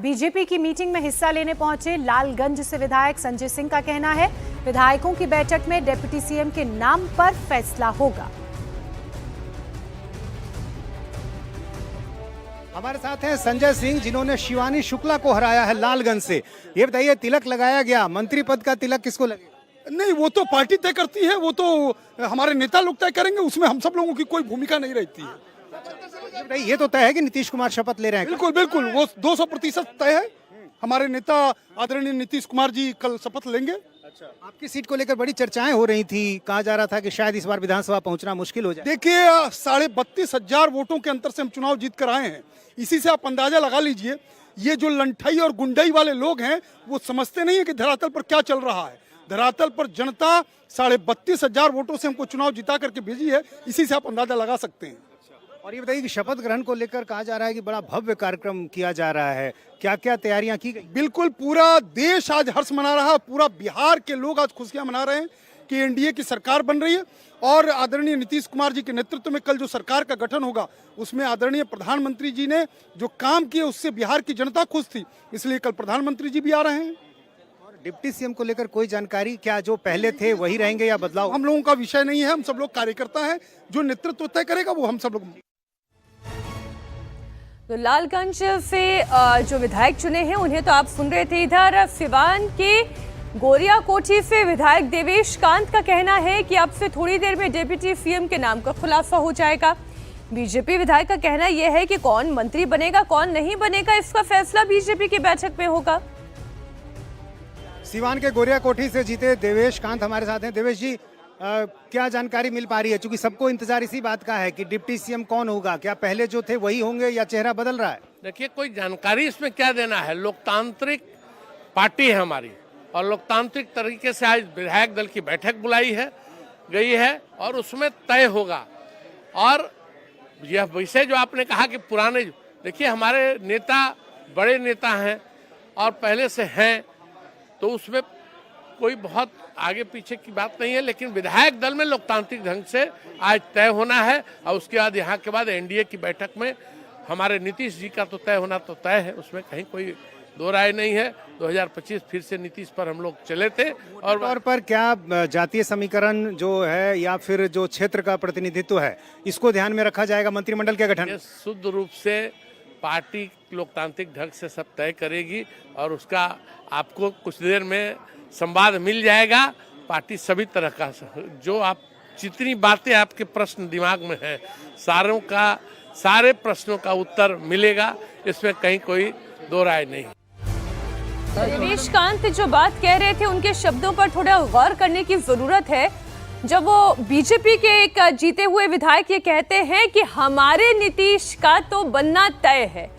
BJP की meeting में हिस्सा लेने पहुंचे लालगंज से विधायक संजय सिंह का कहना है, विधायकों की बैठक में डिप्टी सीएम के नाम पर फैसला होगा। हमारे साथ हैं संजय सिंह, जिन्होंने शिवानी शुक्ला को हराया है लालगंज से। ये बताइए, तिलक लगाया गया, मंत्री पद का तिलक किसको लगेगा? नहीं, वो तो पार्टी तय करती है, वो तो हमारे नेता लोग तय करेंगे, उसमें हम सब लोगों की कोई भूमिका नहीं रहती है। ये तो तय है कि नीतीश कुमार शपथ ले रहे हैं। बिल्कुल बिल्कुल, वो 200% तय है। हमारे नेता आदरणीय नीतीश कुमार जी कल शपथ लेंगे। आपकी सीट को लेकर बड़ी चर्चाएं हो रही थी, कहा जा रहा था कि शायद इस बार विधानसभा पहुंचना मुश्किल हो जाए। देखिए, 32,500 वोटों के अंतर से हम चुनाव जीत कर आए हैं। इसी से आप अंदाजा लगा लीजिए, ये जो लंठाई और गुंडाई वाले लोग हैं वो समझते नहीं है कि धरातल पर क्या चल रहा है। धरातल पर जनता 32,500 वोटों से हमको चुनाव जिता करके भेजी है, इसी से आप अंदाजा लगा सकते हैं। और ये बताइए कि शपथ ग्रहण को लेकर कहा जा रहा है कि बड़ा भव्य कार्यक्रम किया जा रहा है, क्या क्या तैयारियां की गई? बिल्कुल, पूरा देश आज हर्ष मना रहा है, पूरा बिहार के लोग आज खुशियां मना रहे हैं कि एनडीए की सरकार बन रही है और आदरणीय नीतीश कुमार जी के नेतृत्व में कल जो सरकार का गठन होगा उसमें आदरणीय प्रधानमंत्री जी ने जो काम किए उससे बिहार की जनता खुश थी, इसलिए कल प्रधानमंत्री जी भी आ रहे हैं। डिप्टी सीएम को लेकर कोई जानकारी, क्या जो पहले थे वही रहेंगे या बदलाव? हम लोगों का विषय नहीं है, हम सब लोग कार्यकर्ता हैं, जो नेतृत्व तय करेगा वो हम सब लोग। तो लालगंज से जो विधायक चुने हैं उन्हें तो आप सुन रहे थे। इधर सिवान के गोरिया कोठी से विधायक देवेश कांत का कहना है कि अब से थोड़ी देर में डिप्टी सीएम के नाम का खुलासा हो जाएगा। बीजेपी विधायक का कहना यह है कि कौन मंत्री बनेगा कौन नहीं बनेगा इसका फैसला बीजेपी की बैठक में होगा। सिवान के गोरिया कोठी से जीते देवेश कांत हमारे साथ हैं। देवेश जी, क्या जानकारी मिल पा रही है, क्योंकि सबको इंतजार इसी बात का है कि डिप्टी सीएम कौन होगा, क्या पहले जो थे वही होंगे या चेहरा बदल रहा है? देखिए, कोई जानकारी इसमें क्या देना है, लोकतांत्रिक पार्टी है हमारी और लोकतांत्रिक तरीके से आज विधायक दल की बैठक बुलाई है गई है और उसमें तय होगा। और यह विषय जो आपने कहा कि पुराने, देखिए हमारे नेता बड़े नेता हैं और पहले से हैं, तो उसमें कोई बहुत आगे पीछे की बात नहीं है, लेकिन विधायक दल में लोकतांत्रिक ढंग से आज तय होना है और उसके बाद यहाँ के बाद एनडीए की बैठक में हमारे नीतीश जी का तो तय होना तो तय है, उसमें कहीं कोई दो राय नहीं है। 2025 फिर से नीतीश पर हम लोग चले थे। और तौर पर क्या जातीय समीकरण जो है या फिर जो क्षेत्र का प्रतिनिधित्व है, इसको ध्यान में रखा जाएगा मंत्रिमंडल के गठन? शुद्ध रूप से पार्टी लोकतांत्रिक ढंग से सब तय करेगी और उसका आपको कुछ देर में संवाद मिल जाएगा। पार्टी सभी तरह का, जो आप जितनी बातें आपके प्रश्न दिमाग में हैं सारे प्रश्नों का उत्तर मिलेगा, इसमें कहीं कोई दो राय नहीं। देवेश कांत जो बात कह रहे थे उनके शब्दों पर थोड़ा गौर करने की जरूरत है। जब वो बीजेपी के एक जीते हुए विधायक ये कहते हैं कि हमारे नीतीश का तो बनना तय है,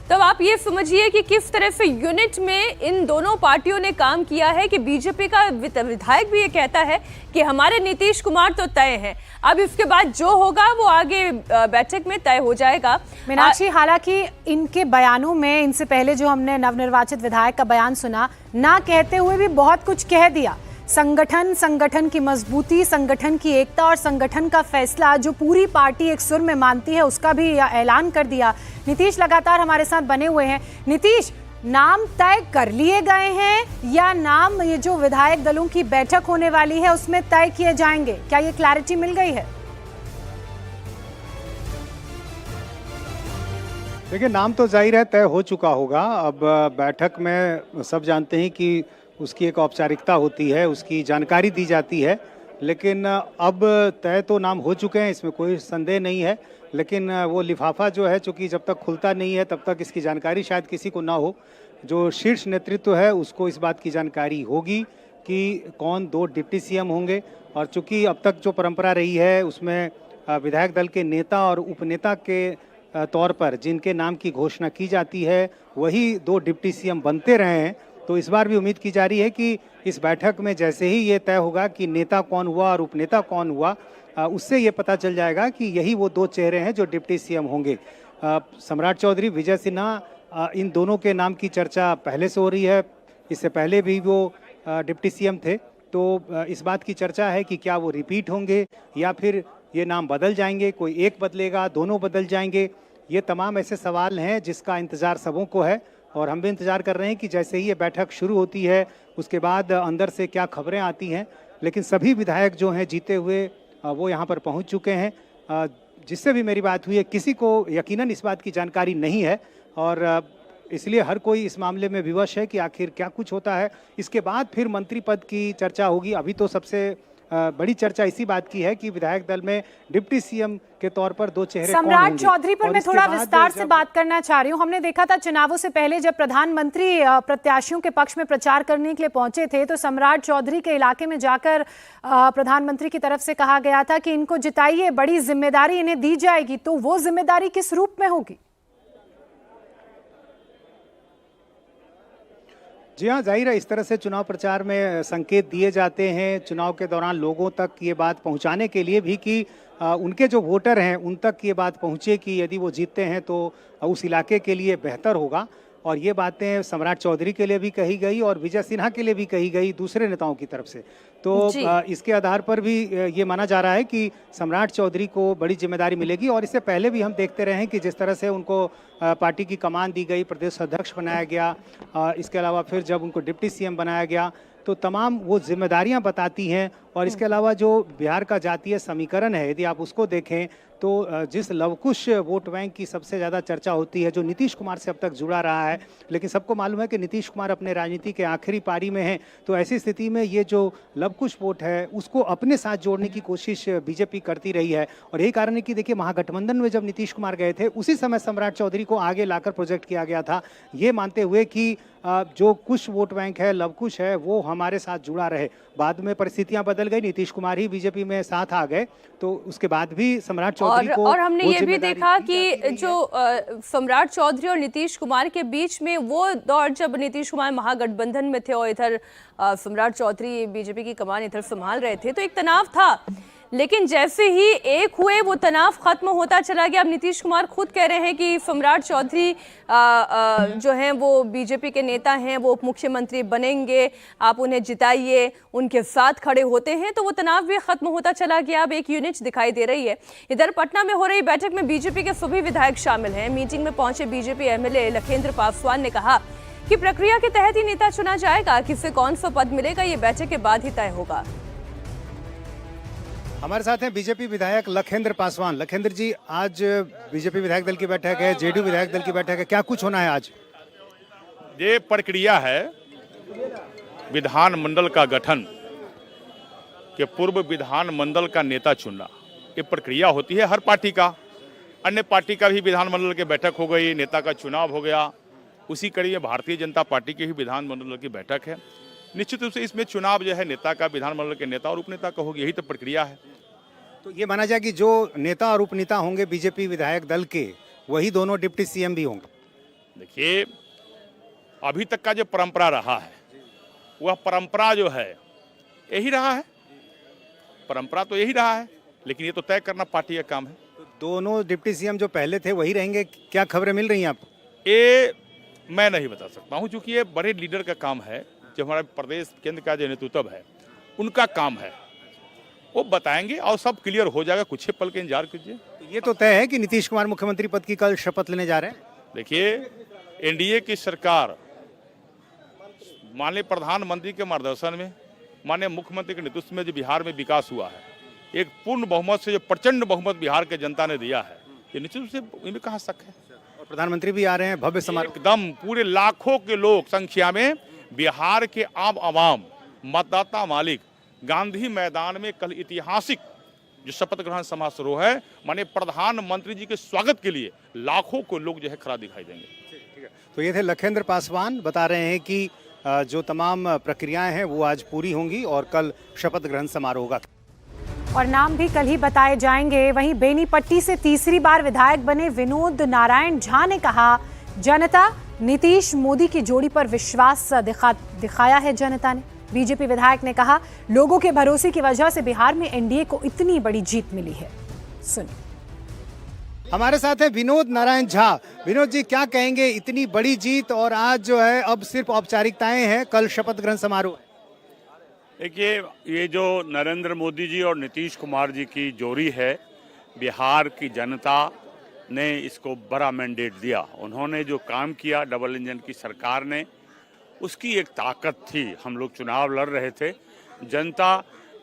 तब आप ये समझिए कि किस तरह से यूनिट में इन दोनों पार्टियों ने काम किया है कि बीजेपी का विधायक भी ये कहता है कि हमारे नीतीश कुमार तो तय है। अब इसके बाद जो होगा वो आगे बैठक में तय हो जाएगा। मीनाक्षी, हालांकि इनके बयानों में, इनसे पहले जो हमने नवनिर्वाचित विधायक का बयान सुना, ना कहते हुए भी बहुत कुछ कह दिया। संगठन की मजबूती, संगठन की एकता और संगठन का फैसला जो पूरी पार्टी एक सुर में मानती है, उसका भी ऐलान कर दिया। नीतीश लगातार हमारे साथ बने हुए हैं। नीतीश, नाम तय कर लिए गए हैं या नाम ये जो विधायक दलों की बैठक होने वाली है उसमें तय किए जाएंगे, क्या ये क्लैरिटी मिल गई है? देखिए, नाम तो जाहिर है तय हो चुका होगा। अब बैठक में सब जानते हैं कि उसकी एक औपचारिकता होती है, उसकी जानकारी दी जाती है, लेकिन अब तय तो नाम हो चुके हैं, इसमें कोई संदेह नहीं है। लेकिन वो लिफाफा जो है, चूँकि जब तक खुलता नहीं है तब तक इसकी जानकारी शायद किसी को ना हो। जो शीर्ष नेतृत्व है उसको इस बात की जानकारी होगी कि कौन 2 डिप्टी सीएम होंगे। और चूँकि अब तक जो परंपरा रही है उसमें विधायक दल के नेता और उपनेता के तौर पर जिनके नाम की घोषणा की जाती है वही 2 डिप्टी सीएम बनते रहे हैं, तो इस बार भी उम्मीद की जा रही है कि इस बैठक में जैसे ही ये तय होगा कि नेता कौन हुआ और उपनेता कौन हुआ, उससे ये पता चल जाएगा कि यही वो 2 चेहरे हैं जो डिप्टी सीएम होंगे। सम्राट चौधरी, विजय सिन्हा, इन दोनों के नाम की चर्चा पहले से हो रही है। इससे पहले भी वो डिप्टी सीएम थे, तो इस बात की चर्चा है कि क्या वो रिपीट होंगे या फिर ये नाम बदल जाएंगे, कोई एक बदलेगा, दोनों बदल जाएंगे। ये तमाम ऐसे सवाल हैं जिसका इंतज़ार सबों को है और हम भी इंतजार कर रहे हैं कि जैसे ही ये बैठक शुरू होती है उसके बाद अंदर से क्या खबरें आती हैं। लेकिन सभी विधायक जो हैं जीते हुए वो यहाँ पर पहुँच चुके हैं। जिससे भी मेरी बात हुई है किसी को यकीनन इस बात की जानकारी नहीं है और इसलिए हर कोई इस मामले में विवश है कि आखिर क्या कुछ होता है। इसके बाद फिर मंत्री पद की चर्चा होगी। अभी तो सबसे बड़ी चर्चा इसी बात की है कि विधायक दल में डिप्टी सीएम के तौर पर दो चेहरे कौन सम्राट होंगे। चौधरी पर और मैं इसके थोड़ा बाद विस्तार से जब- बात करना चाह रही हूँ। हमने देखा था चुनावों से पहले जब प्रधानमंत्री प्रत्याशियों के पक्ष में प्रचार करने के लिए पहुंचे थे तो सम्राट चौधरी के इलाके में जाकर प्रधानमंत्री की तरफ से कहा गया था कि इनको जिताइए, बड़ी जिम्मेदारी इन्हें दी जाएगी। तो वो जिम्मेदारी किस रूप में होगी? जी हाँ, जाहिर है इस तरह से चुनाव प्रचार में संकेत दिए जाते हैं चुनाव के दौरान लोगों तक ये बात पहुंचाने के लिए भी कि उनके जो वोटर हैं उन तक ये बात पहुंचे कि यदि वो जीतते हैं तो उस इलाके के लिए बेहतर होगा। और ये बातें सम्राट चौधरी के लिए भी कही गई और विजय सिन्हा के लिए भी कही गई दूसरे नेताओं की तरफ से। तो जी। इसके आधार पर भी ये माना जा रहा है कि सम्राट चौधरी को बड़ी जिम्मेदारी मिलेगी। और इससे पहले भी हम देखते रहे हैं कि जिस तरह से उनको पार्टी की कमान दी गई, प्रदेश अध्यक्ष बनाया गया, इसके अलावा फिर जब उनको डिप्टी सीएम बनाया गया तो तमाम वो जिम्मेदारियां बताती हैं। और इसके अलावा जो बिहार का जातीय समीकरण है यदि आप उसको देखें तो जिस लवकुश वोट बैंक की सबसे ज़्यादा चर्चा होती है जो नीतीश कुमार से अब तक जुड़ा रहा है, लेकिन सबको मालूम है कि नीतीश कुमार अपने राजनीति के आखिरी पारी में हैं। तो ऐसी स्थिति में ये जो लवकुश वोट है उसको अपने साथ जोड़ने की कोशिश बीजेपी करती रही है। और यही कारण है कि देखिए महागठबंधन में जब नीतीश कुमार गए थे उसी समय सम्राट चौधरी को आगे लाकर प्रोजेक्ट किया गया था, ये मानते हुए कि जो कुछ वोट बैंक है, लवकुश है, वो हमारे साथ जुड़ा रहे। बाद में परिस्थितियां बदल गई, नीतीश कुमार ही बीजेपी में साथ आ गए, तो उसके बाद भी सम्राट चौधरी को और हमने वो ये भी जिम्मेदारी देखा दी जाती कि रही जो सम्राट चौधरी और नीतीश कुमार के बीच में वो दौर जब नीतीश कुमार महागठबंधन में थे और इधर सम्राट चौधरी बीजेपी की कमान इधर संभाल रहे थे तो एक तनाव था। लेकिन जैसे ही एक हुए वो तनाव खत्म होता चला गया। अब नीतीश कुमार खुद कह रहे हैं कि सम्राट चौधरी जो हैं वो बीजेपी के नेता हैं, वो उप मुख्यमंत्री बनेंगे, आप उन्हें जिताइए, उनके साथ खड़े होते हैं। तो वो तनाव भी खत्म होता चला गया। अब एक यूनिट दिखाई दे रही है। इधर पटना में हो रही बैठक में बीजेपी के सभी विधायक शामिल हैं। मीटिंग में पहुंचे बीजेपी एमएलए लखेंद्र पासवान ने कहा कि प्रक्रिया के तहत ही नेता चुना जाएगा, किसे कौन सा पद मिलेगा ये बैठक के बाद ही तय होगा। हमारे साथ हैं बीजेपी विधायक लखेंद्र पासवान। लखेंद्र जी, आज बीजेपी विधायक दल की बैठक है, जेडीयू विधायक दल की बैठक है, क्या कुछ होना है आज? ये प्रक्रिया है विधानमंडल का गठन के पूर्व विधानमंडल का नेता चुनना। ये प्रक्रिया होती है हर पार्टी का, अन्य पार्टी का भी विधानमंडल की बैठक हो गई, नेता का चुनाव हो गया। उसी कड़ी में भारतीय जनता पार्टी की भी विधानमंडल की बैठक है। निश्चित रूप से इसमें चुनाव जो है नेता का, विधानमंडल के नेता और उपनेता का होगी, यही तो प्रक्रिया है। तो ये माना जाए कि जो नेता और उपनेता होंगे बीजेपी विधायक दल के, वही दोनों डिप्टी सीएम भी होंगे। देखिए, अभी तक का जो परंपरा रहा है वह परंपरा जो है यही रहा है, परंपरा तो यही रहा है, लेकिन ये तो तय करना पार्टी का काम है। तो दोनों डिप्टी सीएम जो पहले थे वही रहेंगे, क्या खबरें मिल रही हैं आपको? ये मैं नहीं बता सकता हूँ, क्योंकि ये बड़े लीडर का काम है। जो हमारा प्रदेश केंद्र का जो नेतृत्व है उनका काम है, वो बताएंगे और सब क्लियर हो जाएगा। कुछ ही पल के इंतजार कीजिए। तो ये तो तय है कि नीतीश कुमार मुख्यमंत्री पद की कल शपथ लेने जा रहे हैं। देखिए, एनडीए की सरकार माननीय प्रधानमंत्री के मार्गदर्शन में, माननीय मुख्यमंत्री के नेतृत्व में जो बिहार में विकास हुआ है, एक पूर्ण बहुमत से जो प्रचंड बहुमत बिहार के जनता ने दिया है, ये निश्चित रूप से इनमें कहाँ शक है। और प्रधानमंत्री भी आ रहे हैं, भव्य समारोह। एकदम पूरे लाखों के लोग संख्या में बिहार के आम आवाम, मतदाता मालिक गांधी मैदान में कल ऐतिहासिक जो शपथ ग्रहण समारोह है, माने प्रधानमंत्री जी के स्वागत के लिए लाखों को लोग जो है खड़ा दिखाई देंगे। तो ये थे लखेंद्र पासवान, बता रहे हैं कि जो तमाम प्रक्रियाएं हैं वो आज पूरी होंगी और कल शपथ ग्रहण समारोह होगा। और नाम भी कल ही बताए जाएंगे। वहीं बेनीपट्टी से तीसरी बार विधायक बने विनोद नारायण झा ने कहा, जनता नीतीश मोदी की जोड़ी पर विश्वास दिखाया है जनता ने। बीजेपी विधायक ने कहा, लोगों के भरोसे की वजह से बिहार में एनडीए को इतनी बड़ी जीत मिली है। सुनिए। हमारे साथ है विनोद नारायण झा। विनोद जी, क्या कहेंगे, इतनी बड़ी जीत और आज जो है अब सिर्फ औपचारिकताएं हैं, कल शपथ ग्रहण समारोह। देखिए, ये जो नरेंद्र मोदी जी और नीतीश कुमार जी की जोड़ी है, बिहार की जनता ने इसको बड़ा मैंडेट दिया। उन्होंने जो काम किया डबल इंजन की सरकार ने, उसकी एक ताकत थी। हम लोग चुनाव लड़ रहे थे, जनता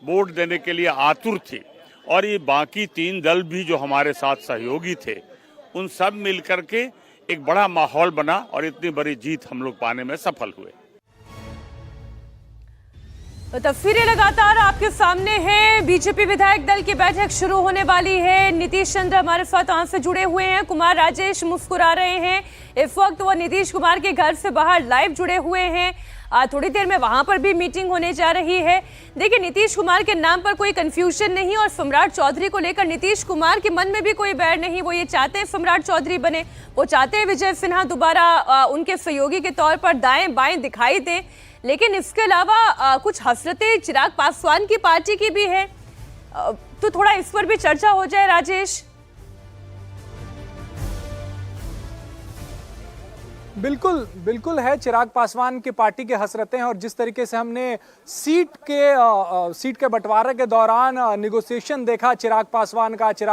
वोट देने के लिए आतुर थी, और ये बाकी 3 दल भी जो हमारे साथ सहयोगी थे, उन सब मिलकर के एक बड़ा माहौल बना और इतनी बड़ी जीत हम लोग पाने में सफल हुए। तो तस्वीरें लगातार आपके सामने हैं। बीजेपी विधायक दल की बैठक शुरू होने वाली है। नीतीश चंद्र हमारे साथ वहां से जुड़े हुए हैं। कुमार राजेश मुस्कुरा रहे हैं। इस वक्त वो नीतीश कुमार के घर से बाहर लाइव जुड़े हुए हैं। थोड़ी देर में वहां पर भी मीटिंग होने जा रही है। देखिए, नीतीश कुमार के नाम पर कोई कंफ्यूजन नहीं, और सम्राट चौधरी को लेकर नीतीश कुमार के मन में भी कोई बैर नहीं। वो ये चाहते हैं सम्राट चौधरी बने, वो चाहते हैं विजय सिन्हा दोबारा उनके सहयोगी के तौर पर दाएं बाएं दिखाई दें। लेकिन इसके अलावा कुछ हसरतें चिराग पासवान की पार्टी की भी है, तो थोड़ा इस पर भी चर्चा हो जाए राजेश। बिल्कुल है। चिराग पासवान की पार्टी के हसरतें हैं, और जिस तरीके से हमने सीट के बंटवारे के दौरान निगोशिएशन देखा चिराग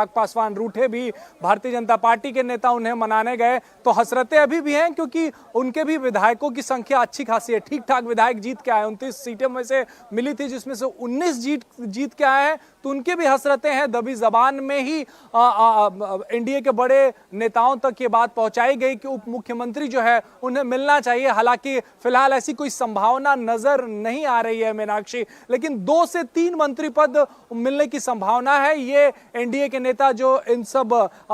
पासवान रूठे भी, भारतीय जनता पार्टी के नेता उन्हें मनाने गए, तो हसरतें अभी भी हैं, क्योंकि उनके भी विधायकों की संख्या अच्छी खासी है। ठीक ठाक विधायक जीत के आए, 29 सीटें में से मिली थी, जिसमें से 19 जीत के आए हैं, तो उनके भी हसरतें हैं। दबी जबान में ही एनडीए के बड़े नेताओं तक ये बात पहुंचाई गई कि उप मुख्यमंत्री जो है उन्हें मिलना चाहिए। हालांकि फिलहाल ऐसी कोई संभावना नजर नहीं आ रही है मीनाक्षी, लेकिन 2 से 3 मंत्री पद मिलने की संभावना है। ये एनडीए के नेता जो इन सब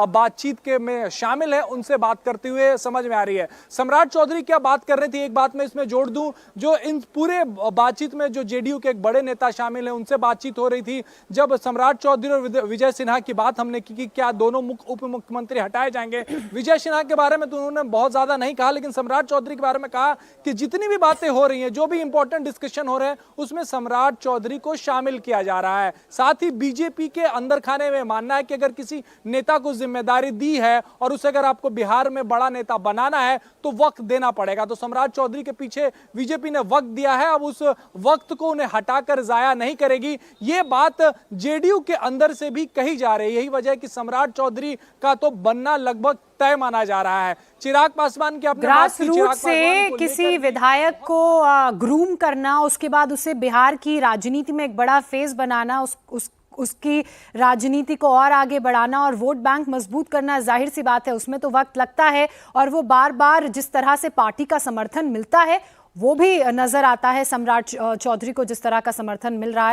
बातचीत के में शामिल है, उनसे बात करते हुए समझ में आ रही है। सम्राट चौधरी क्या बात कर रही थी, एक बात मैं इसमें जोड़ दूं, जो इन पूरे बातचीत में जो जेडीयू के एक बड़े नेता शामिल है, उनसे बातचीत हो रही थी। जब सम्राट चौधरी और विजय सिन्हा की बात हमने की कि क्या दोनों उप मुख्यमंत्री हटाए जाएंगे, विजय सिन्हा के बारे में तो उन्होंने बहुत ज्यादा नहीं कहा, लेकिन सम्राट चौधरी के बारे में कहा कि जितनी भी बातें हो रही हैं, जो भी इंपॉर्टेंट डिस्कशन हो रहे हैं, उसमें सम्राट चौधरी को शामिल किया जा रहा है। साथ ही बीजेपी के अंदर खाने में मानना है कि अगर किसी नेता को जिम्मेदारी दी है और उसे अगर आपको बिहार में बड़ा नेता बनाना है तो वक्त देना पड़ेगा। तो सम्राट चौधरी के पीछे बीजेपी ने वक्त दिया है, अब उस वक्त को उन्हें हटाकर जाया नहीं करेगी। ये बात जेडीयू के अंदर से भी कही जा रही है। यही वजह है कि सम्राट चौधरी का तो बनना लगभग तय माना जा रहा है। चिराग पासवान की अपने ग्रास रूट से किसी विधायक को ग्रूम करना, उसके बाद उसे बिहार की राजनीति में एक बड़ा फेस बनाना, उसकी राजनीति को और आगे बढ़ाना और वोट बैंक मजबूत करना, जाहिर सी बात है उसमें तो वक्त लगता है। और वो बार बार जिस तरह से पार्टी का समर्थन मिलता है वो भी नजर आता है, सम्राट चौधरी को जिस तरह का समर्थन मिल रहा है।